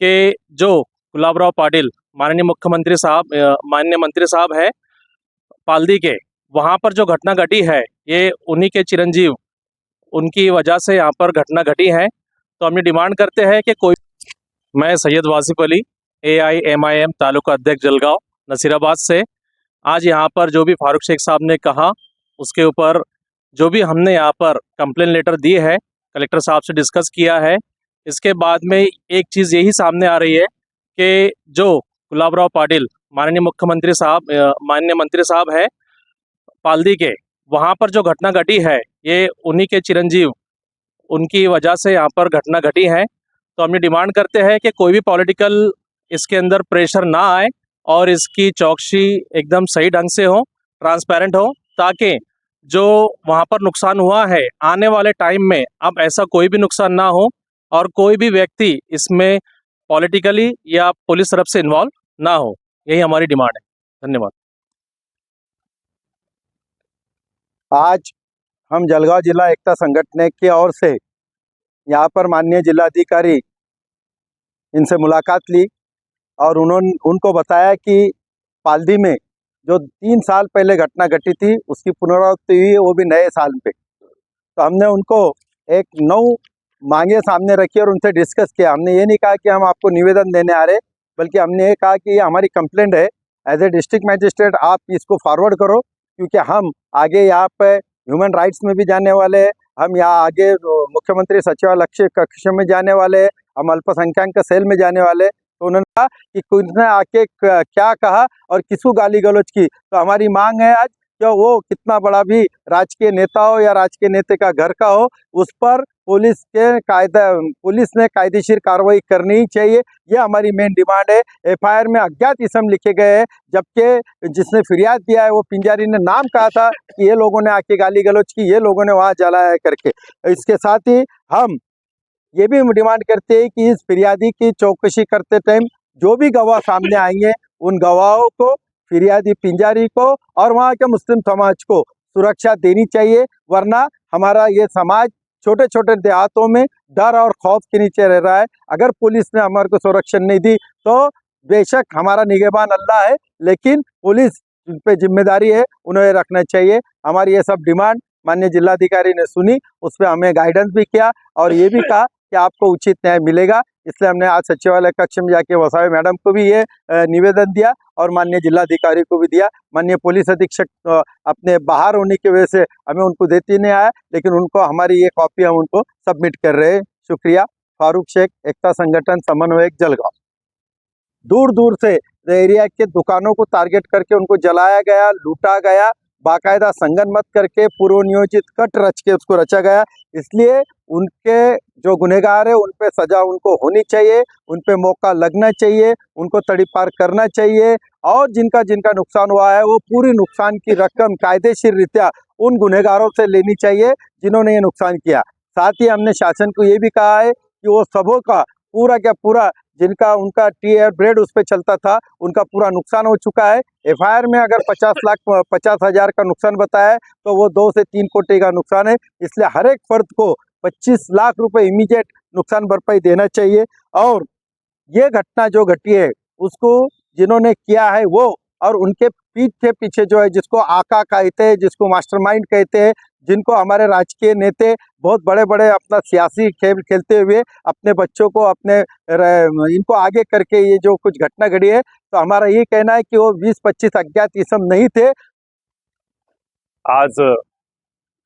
कि जो गुलाबराव पाटिल माननीय माननीय मंत्री साहब है पाल्दी के, वहाँ पर जो घटना घटी है ये उन्हीं के चिरंजीव उनकी वजह से यहाँ पर घटना घटी है। तो हम ये डिमांड करते हैं कि कोई मैं सैयद वासिफ अली AIMIM तालुका अध्यक्ष जलगांव नसीराबाद से आज यहाँ पर जो भी फारूक शेख साहब ने कहा उसके ऊपर जो भी हमने यहाँ पर कंप्लेन लेटर दी है, कलेक्टर साहब से डिस्कस किया है। इसके बाद में एक चीज़ यही सामने आ रही है कि जो गुलाबराव पाटिल माननीय मंत्री साहब है पाल्दी के, वहाँ पर जो घटना घटी है ये उन्हीं के चिरंजीव उनकी वजह से यहाँ पर घटना घटी है। तो हम ये डिमांड करते हैं कि कोई भी पॉलिटिकल इसके अंदर प्रेशर ना आए और इसकी चौकसी एकदम सही ढंग से हो, ट्रांसपेरेंट हो, ताकि जो वहाँ पर नुकसान हुआ है आने वाले टाइम में अब ऐसा कोई भी नुकसान ना हो और कोई भी व्यक्ति इसमें पॉलिटिकली या पुलिस तरफ से इन्वॉल्व ना हो। यही हमारी डिमांड है। धन्यवाद। आज हम जलगांव जिला एकता संगठन की ओर से यहाँ पर माननीय जिलाधिकारी इनसे मुलाकात ली और उनको बताया कि पाल्दी में जो 3 साल पहले घटना घटी थी उसकी पुनरावृत्ति हुई, वो भी नए साल पे। तो हमने उनको एक 9 मांगे सामने रखी और उनसे डिस्कस किया। हमने ये नहीं कहा कि हम आपको निवेदन देने आ रहे, बल्कि हमने ये कहा कि ये हमारी कंप्लेंट है, एज ए डिस्ट्रिक्ट मैजिस्ट्रेट आप इसको फॉरवर्ड करो, क्योंकि हम आगे यहाँ पे ह्यूमन राइट्स में भी जाने वाले हैं, हम यहाँ आगे मुख्यमंत्री सचिवालय कक्ष में जाने वाले हैं, हम अल्पसंख्यक सेल में जाने वाले। तो उन्होंने कहा कि किसने आके क्या कहा और किसको गाली गलौज की। तो हमारी मांग है आज कि वो कितना बड़ा भी राजकीय नेता हो या राजकीय नेता का घर का हो, उस पर पुलिस ने कायदेशीर कार्रवाई करनी ही चाहिए। ये हमारी मेन डिमांड है। FIR में अज्ञात इसम लिखे गए हैं, जबकि जिसने फिरियाद दिया है वो पिंजारी ने नाम कहा था कि ये लोगों ने आके गाली गलौज की, ये लोगों ने वहाँ जलाया है करके। इसके साथ ही हम ये भी डिमांड करते हैं कि इस फिरियादी की चौकसी करते टाइम जो भी गवाह सामने आएंगे उन गवाहों को, फिरियादी पिंजारी को और वहाँ के मुस्लिम समाज को सुरक्षा देनी चाहिए, वरना हमारा ये समाज छोटे छोटे देहातों में डर और खौफ के नीचे रह रहा है। अगर पुलिस ने हमारे को संरक्षण नहीं दी तो बेशक हमारा निगहबान अल्लाह है, लेकिन पुलिस पे जिम्मेदारी है, उन्हें रखना चाहिए। हमारी ये सब डिमांड माननीय जिलाधिकारी ने सुनी, उस पर हमें गाइडेंस भी किया और ये भी कहा कि आपको उचित न्याय मिलेगा। इसलिए हमने आज सचिवालय कक्ष में जाके वसावे मैडम को भी ये निवेदन दिया और माननीय जिलाधिकारी को भी दिया। माननीय पुलिस अधीक्षक अपने बाहर होने की वजह से हमें उनको देती नहीं आया, लेकिन उनको हमारी ये कॉपी हम उनको सबमिट कर रहे हैं। शुक्रिया। फारूक शेख, एकता संगठन समन्वयक, जलगांव। दूर दूर से एरिया के दुकानों को टारगेट करके उनको जलाया गया, लूटा गया, बाकायदा संगनमत करके पूर्व नियोजित कट रच के उसको रचा गया। इसलिए उनके जो गुनहगार है उन पे सजा उनको होनी चाहिए, उन पे मौका लगना चाहिए, उनको तड़ीपार करना चाहिए और जिनका जिनका नुकसान हुआ है वो पूरी नुकसान की रकम कायदेशीर रीत्या उन गुनहगारों से लेनी चाहिए जिन्होंने ये नुकसान किया। साथ ही हमने शासन को ये भी कहा है कि वो सबों का पूरा का पूरा जिनका उनका टी और ब्रेड उस पर चलता था उनका पूरा नुकसान हो चुका है। FIR में अगर 50,50,000 का नुकसान बताया है तो वो 2 से 3 कोटी का नुकसान है। इसलिए हर एक फर्द को 25 लाख रुपए इमीडिएट नुकसान भरपाई देना चाहिए। और ये घटना जो घटी है उसको जिन्होंने किया है वो और उनके पीठ के पीछे जो है, जिसको आका कहते हैं, जिसको मास्टरमाइंड कहते हैं, जिनको हमारे राजकीय नेता बहुत बड़े बड़े अपना सियासी खेल खेलते हुए अपने बच्चों को इनको आगे करके ये जो कुछ घटना घटी है, तो हमारा ये कहना है कि वो 20-25 अज्ञात इसम नहीं थे। आज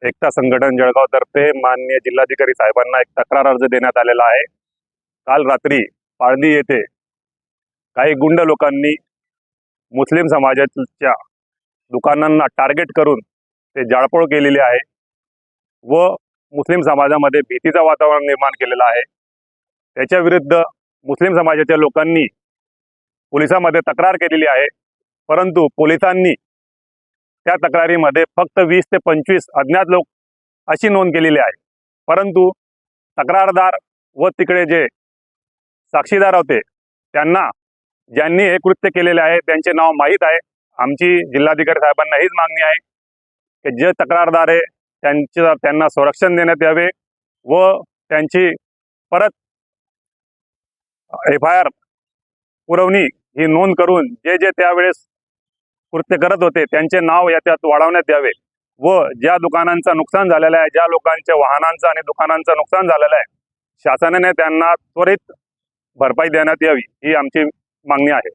एकता संघटन जळगाव तर्फे माननीय जिल्हाधिकारी साहेबांना एक तक्रार अर्ज देण्यात आलेला आहे। काल रात्री पाळदी येथे काही गुंड लोकांनी मुस्लिम समाजाच्या दुकानांना टार्गेट करून ते जाळपोळ केलेली आहे व मुस्लिम समाजामध्ये भीतीचं वातावरण निर्माण केलेलं आहे। त्याच्या विरुद्ध मुस्लिम समाजाच्या लोकांनी पोलिसांमध्ये तक्रार केलेली आहे, परंतु पोलिसांनी त्या तक्रारीमध्ये फक्त 20 ते 25 अज्ञात लोक अशी नोंद केलेली आहे। परंतु तक्रारदार व तिकडे जे साक्षीदार होते त्यांना ज्यांनी हे कृत्य केलेले आहे त्यांचे नाव माहीत आहे। आमची जिल्हाधिकारी साहेबांना हीच मागणी आहे की जे तक्रारदार आहे त्यांना संरक्षण देण्यात यावे व त्यांची परत FIR पुरवणी ही नोंद करून जे जे त्यावेळेस कृत्य करत होते त्यांचे नाव याच्यात वाढवण्यात यावे व ज्या दुकानांचं नुकसान झालेलं आहे, ज्या लोकांच्या वाहनांचं आणि दुकानांचं नुकसान झालेलं आहे, शासनाने त्यांना त्वरित भरपाई देण्यात यावी ही आमची मागणी आहे.